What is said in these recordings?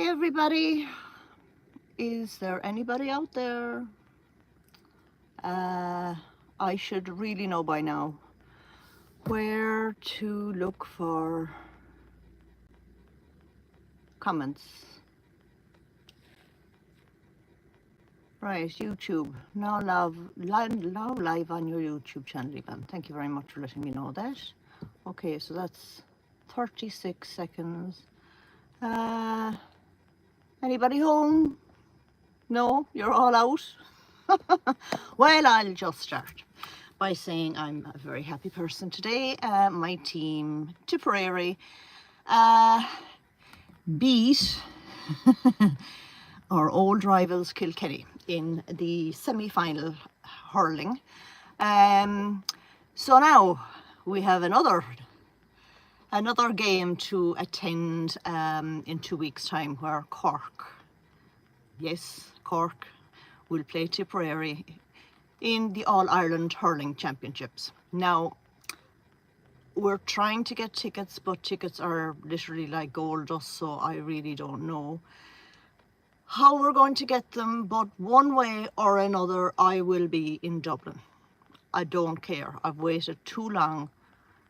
everybody. Is there anybody out there? I should really know by now where to look for comments. Right, YouTube. Now live on your YouTube channel, Yvonne. Thank you very much for letting me know that. Okay, so that's 36 seconds. Anybody home? No, you're all out? Well, I'll just start by saying I'm a very happy person today. My team, Tipperary, beat our old rivals Kilkenny in the semi-final hurling. So now we have another game to attend in 2 weeks' time, where Cork, yes, Cork, will play Tipperary in the All-Ireland Hurling Championships. Now, we're trying to get tickets, but tickets are literally like gold dust, so I really don't know how we're going to get them, but one way or another I will be in Dublin. I don't care. I've waited too long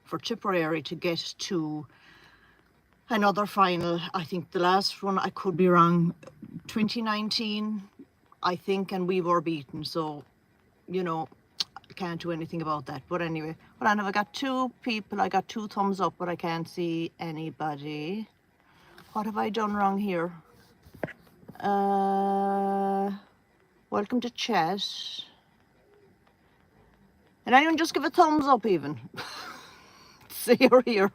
for Tipperary to get to another final. I think the last one, I could be wrong, 2019 I think, and we were beaten, so you know, I can't do anything about that. But anyway, well, I know I got 2 people, I got 2 thumbs up, but I can't see anybody. What have I done wrong here? Welcome to chat. And anyone just give a thumbs up even. See you're here.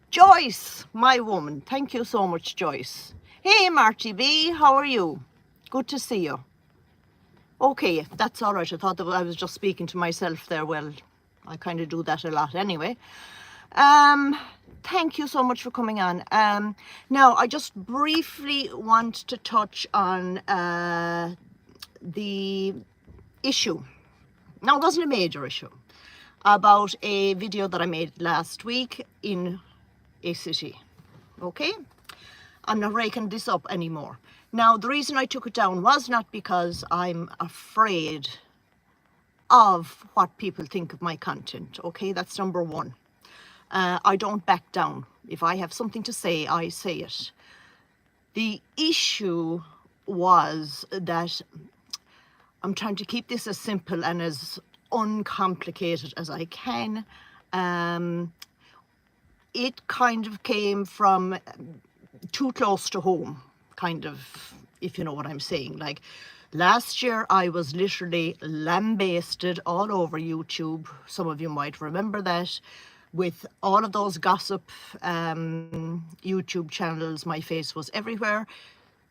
Joyce, my woman. Thank you so much, Joyce. Hey, Marty B, how are you? Good to see you. Okay, that's all right. I thought that I was just speaking to myself there. Well, I kind of do that a lot anyway. Thank you so much for coming on. Now, I just briefly want to touch on the issue. Now, it wasn't a major issue, about a video that I made last week in a city. Okay? I'm not raking this up anymore. Now, the reason I took it down was not because I'm afraid of what people think of my content. Okay, that's number one. I don't back down. If I have something to say, I say it. The issue was that I'm trying to keep this as simple and as uncomplicated as I can. It kind of came from too close to home, kind of, if you know what I'm saying. Like, last year I was literally lambasted all over YouTube. Some of you might remember that, with all of those gossip YouTube channels. My face was everywhere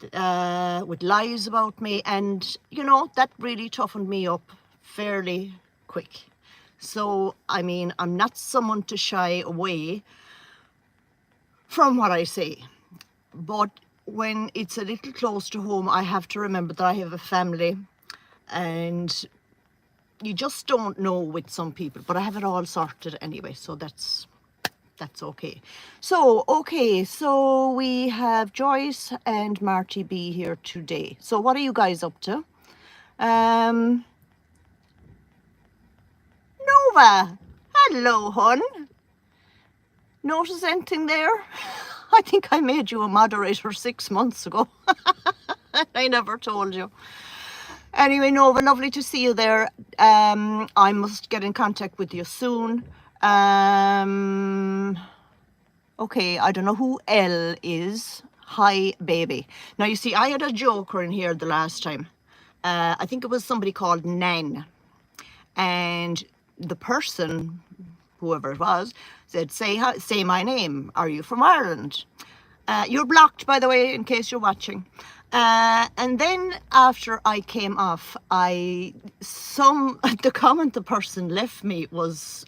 with lies about me, and you know, that really toughened me up fairly quick. So I mean, I'm not someone to shy away from what I say, but when it's a little close to home, I have to remember that I have a family, and you just don't know with some people. But I have it all sorted anyway, so that's okay. So okay, so we have Joyce and Marty B here today. So what are you guys up to? Nova, hello, hon. Notice anything there? I think I made you a moderator 6 months ago. I never told you. Anyway, Nova, lovely to see you there. I must get in contact with you soon. Okay, I don't know who L is. Hi, baby. Now, you see, I had a joker in here the last time. I think it was somebody called Nan. And the person, whoever it was, said, say my name. Are you from Ireland? You're blocked, by the way, in case you're watching. And then after I came off, the comment the person left me was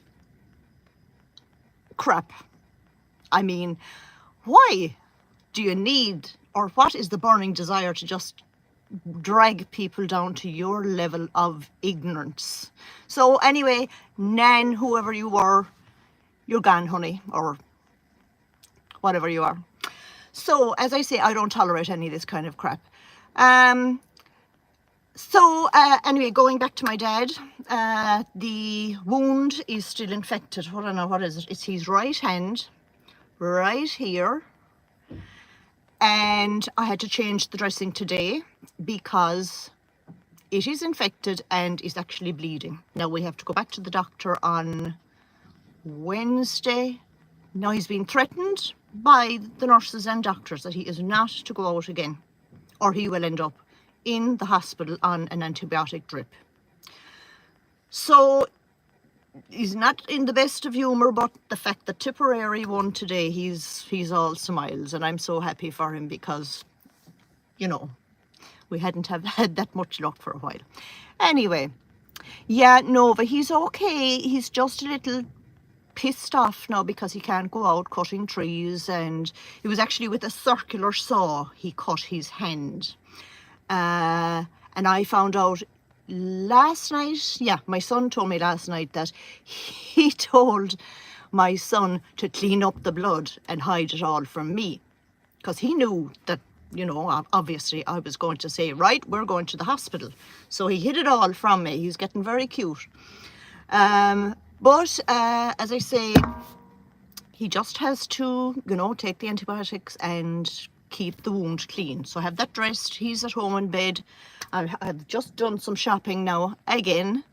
crap. I mean, why do you need, or what is the burning desire to just drag people down to your level of ignorance? So anyway, Nan, whoever you were, you're gone, honey, or whatever you are. So, as I say, I don't tolerate any of this kind of crap. Anyway, going back to my dad, the wound is still infected. I don't know, what is it? It's his right hand, right here. And I had to change the dressing today because it is infected and is actually bleeding. Now we have to go back to the doctor on Wednesday. Now he's been threatened by the nurses and doctors that he is not to go out again, or he will end up in the hospital on an antibiotic drip. So he's not in the best of humour, but the fact that Tipperary won today, he's all smiles, and I'm so happy for him because, you know, we hadn't had that much luck for a while. Anyway, yeah, Nova, he's okay. He's just a little pissed off now because he can't go out cutting trees, and it was actually with a circular saw he cut his hand. And I found out last night, yeah, my son told me last night that he told my son to clean up the blood and hide it all from me, because he knew that, you know, obviously I was going to say, right, we're going to the hospital. So he hid it all from me. He's getting very cute. But as I say, he just has to, you know, take the antibiotics and keep the wound clean. So I have that dressed. He's at home in bed. I've just done some shopping now again.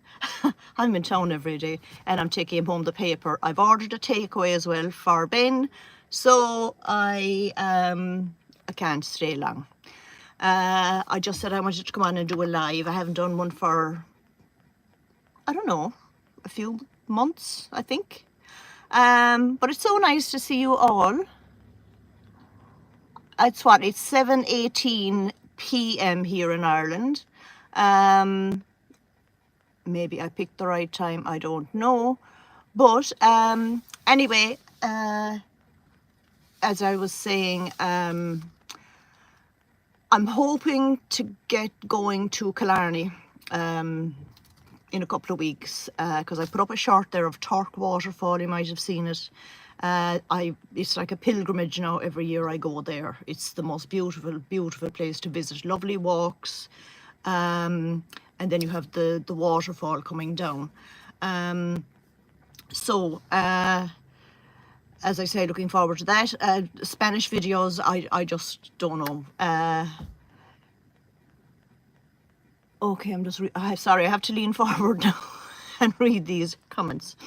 I'm in town every day and I'm taking home the paper. I've ordered a takeaway as well for Ben, so I can't stay long. I just said I wanted to come on and do a live. I haven't done one for, I don't know, a few months, I think. But it's so nice to see you all. It's 7:18 p.m. here in Ireland. Maybe I picked the right time, I don't know. But anyway, as I was saying, I'm hoping to get going to Killarney in a couple of weeks, because I put up a short there of Turk Waterfall. You might have seen it. It's like a pilgrimage now. Every year I go there. It's the most beautiful place to visit. Lovely walks, and then you have the waterfall coming down. So as I say, looking forward to that. Spanish videos, I just don't know. Okay, I'm just sorry, I have to lean forward now and read these comments.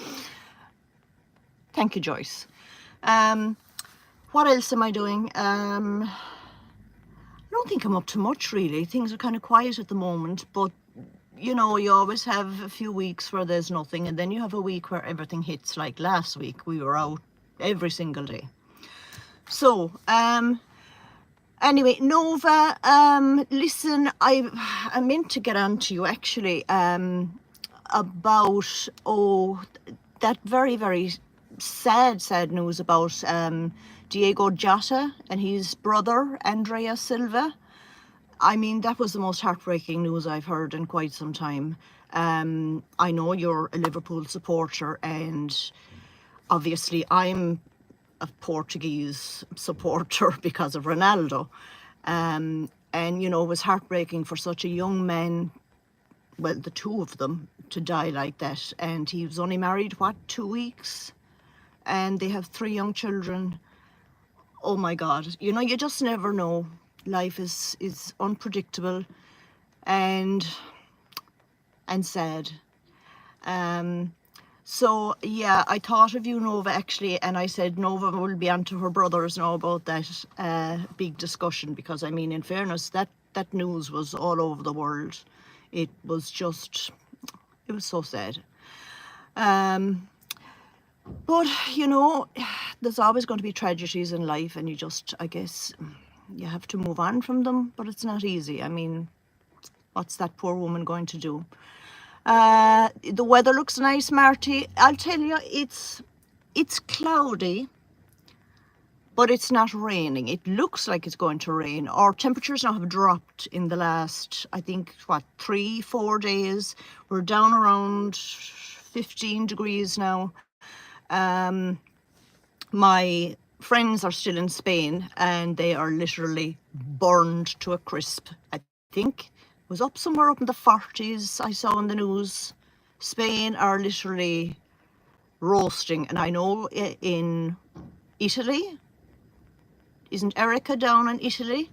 Thank you, Joyce. What else am I doing? I don't think I'm up to much, really. Things are kind of quiet at the moment, but you know, you always have a few weeks where there's nothing, and then you have a week where everything hits. Like last week, we were out every single day. So, anyway, Nova, listen, I meant to get on to you actually about, that very sad news about Diego Jota and his brother Andrea Silva. I mean, that was the most heartbreaking news I've heard in quite some time. I know you're a Liverpool supporter, and obviously I'm a Portuguese supporter because of Ronaldo. And, you know, it was heartbreaking for such a young man, well, the two of them, to die like that. And he was only married, 2 weeks? And they have 3 young children. Oh my God, you know, you just never know. Life is unpredictable and sad. So yeah, I thought of you, Nova, actually, and I said Nova will be on to her brothers now about that big discussion, because I mean, in fairness, that news was all over the world. It was so sad. But you know, there's always going to be tragedies in life, and you just, I guess, you have to move on from them, but it's not easy. I mean, what's that poor woman going to do? The weather looks nice, Marty. I'll tell you, it's cloudy, but it's not raining. It looks like it's going to rain. Our temperatures now have dropped in the last, I think, 3-4 days. We're down around 15 degrees now. My friends are still in Spain and they are literally burned to a crisp. I think it was up somewhere up in the 40s, I saw in the news. Spain are literally roasting. And I know in Italy, isn't Erica down in Italy?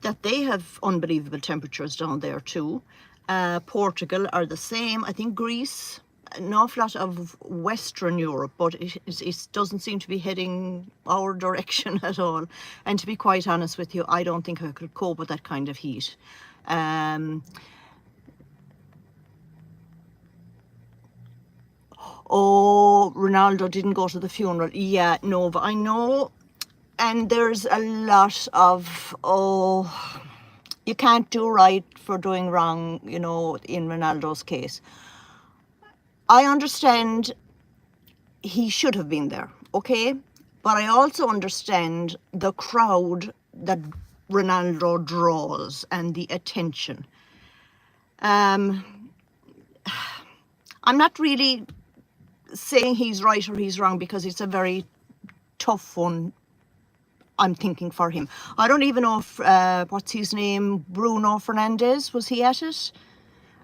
That they have unbelievable temperatures down there too. Portugal are the same. I think Greece, an awful lot of Western Europe, but it doesn't seem to be heading our direction at all. And to be quite honest with you, I don't think I could cope with that kind of heat. Oh, Ronaldo didn't go to the funeral. Yeah, no, but I know. And there's a lot of, you can't do right for doing wrong, you know, in Ronaldo's case. I understand he should have been there, okay? But I also understand the crowd that Ronaldo draws and the attention. I'm not really saying he's right or he's wrong because it's a very tough one, I'm thinking, for him. I don't even know if, what's his name, Bruno Fernandes, was he at it?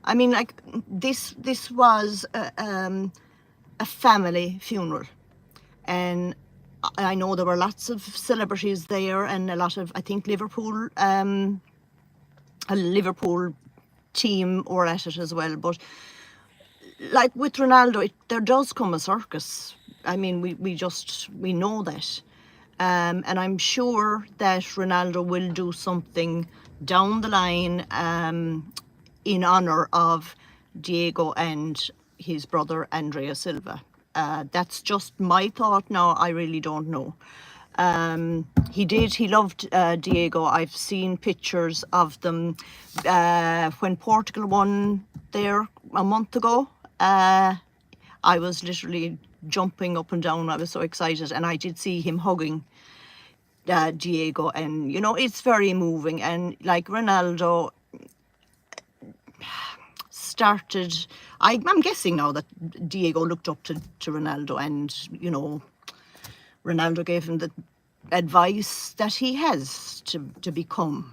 I mean, like, this was a family funeral. And I know there were lots of celebrities there and a lot of, I think, Liverpool, a Liverpool team were at it as well. But like with Ronaldo, there does come a circus. I mean, we know that. And I'm sure that Ronaldo will do something down the line in honour of Diego and his brother Andrea Silva. That's just my thought now. I really don't know. He loved Diego. I've seen pictures of them when Portugal won there a month ago. I was literally jumping up and down. I was so excited, and I did see him hugging Diego, and you know, it's very moving. And like Ronaldo started, I'm guessing now that Diego looked up to Ronaldo, and you know, Ronaldo gave him the advice that he has to become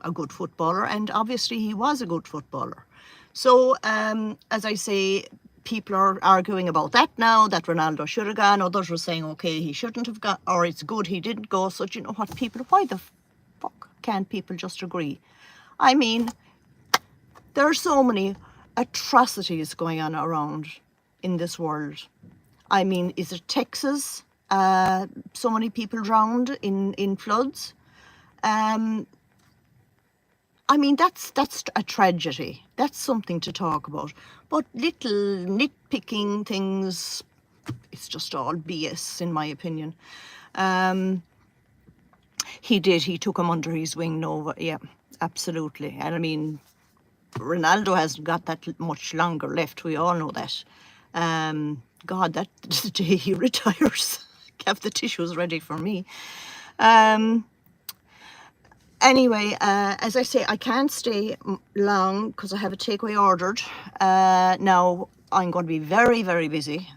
a good footballer, and obviously he was a good footballer. So as I say, people are arguing about that now, that Ronaldo should have gone. Others were saying, okay, he shouldn't have gone, or it's good he didn't go. So do you know what, people, why the fuck can't people just agree? I mean, there are so many atrocities going on around in this world. I mean, is it Texas? So many people drowned in floods. I mean, that's a tragedy. That's something to talk about. But little nitpicking things, it's just all BS, in my opinion. He took him under his wing. No, yeah, absolutely. And I mean, Ronaldo hasn't got that much longer left. We all know that. God, that's the day he retires. Have the tissues ready for me. Anyway, as I say, I can't stay long because I have a takeaway ordered. Now, I'm going to be very, very busy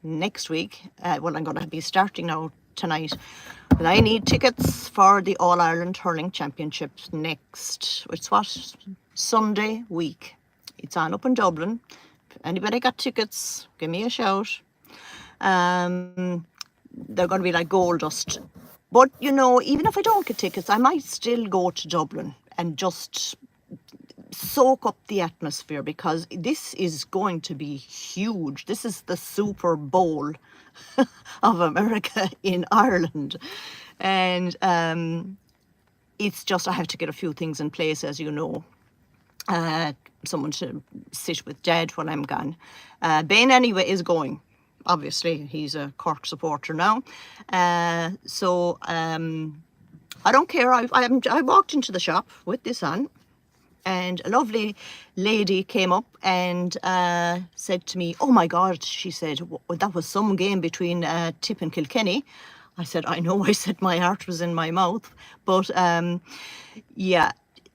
next week. Well, I'm going to be starting now tonight. But I need tickets for the All-Ireland Hurling Championships next, it's what, Sunday week. It's on up in Dublin. If anybody got tickets, give me a shout. They're going to be like gold dust. But, you know, even if I don't get tickets, I might still go to Dublin and just soak up the atmosphere, because this is going to be huge. This is the Super Bowl of America in Ireland. And it's just, I have to get a few things in place, as you know. Someone to sit with Dad when I'm gone. Ben, anyway, is going. Obviously, he's a Cork supporter now. So I don't care. I walked into the shop with this on, and a lovely lady came up and said to me, oh my God, she said, that was some game between Tip and Kilkenny. I said, I know. I said my heart was in my mouth. But yeah,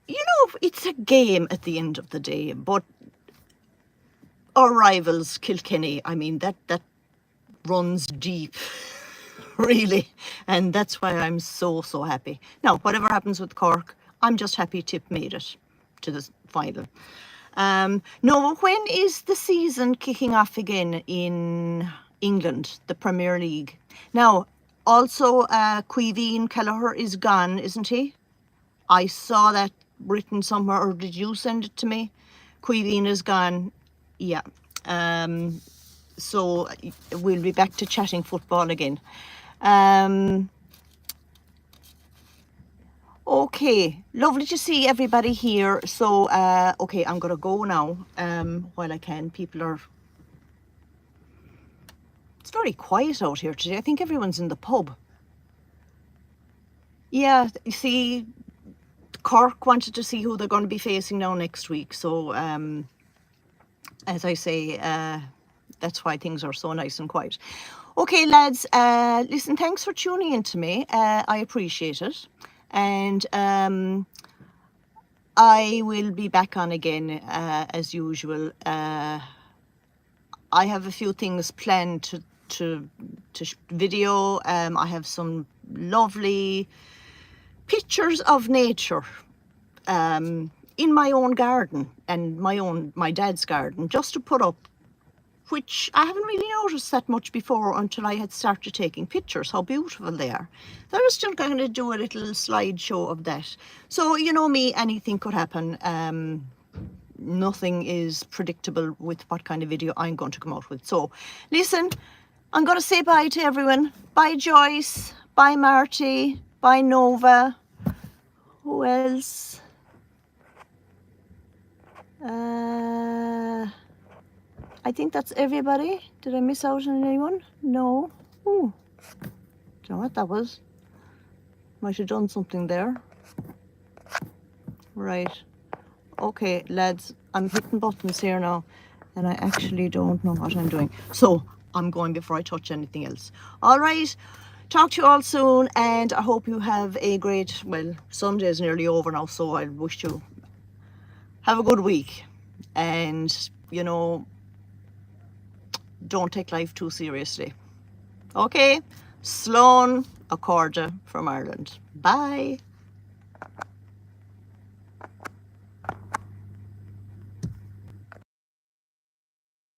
you know, it's a game at the end of the day. But our rivals, Kilkenny, I mean, that runs deep, really. And that's why I'm so, so happy. Now, whatever happens with Cork, I'm just happy Tip made it to the final. No, when is the season kicking off again in England, the Premier League? Now, also, Queeveen Kelleher is gone, isn't he? I saw that written somewhere, or did you send it to me? Queeveen is gone, yeah. So we'll be back to chatting football again. Okay, lovely to see everybody here. So, okay, I'm going to go now while I can. It's very quiet out here today. I think everyone's in the pub. Yeah, you see, Cork wanted to see who they're going to be facing now next week. So, as I say, that's why things are so nice and quiet. Okay, lads, listen, thanks for tuning in to me. I appreciate it. And I will be back on again as usual. I have a few things planned to video. I have some lovely pictures of nature in my own garden and my dad's garden, just to put up, which I haven't really noticed that much before until I had started taking pictures, how beautiful they are. So I was just going to do a little slideshow of that. So, you know me, anything could happen. Nothing is predictable with what kind of video I'm going to come out with. So, listen, I'm going to say bye to everyone. Bye, Joyce. Bye, Marty. Bye, Nova. Who else? I think that's everybody. Did I miss out on anyone? No. Ooh. Do you know what that was? Might have done something there. Right. Okay, lads, I'm hitting buttons here now, and I actually don't know what I'm doing. So I'm going before I touch anything else. All right. Talk to you all soon, and I hope you have a great, well, Sunday is nearly over now, so I wish you have a good week. And, you know, don't take life too seriously. Okay? Sloan Accorda from Ireland. Bye.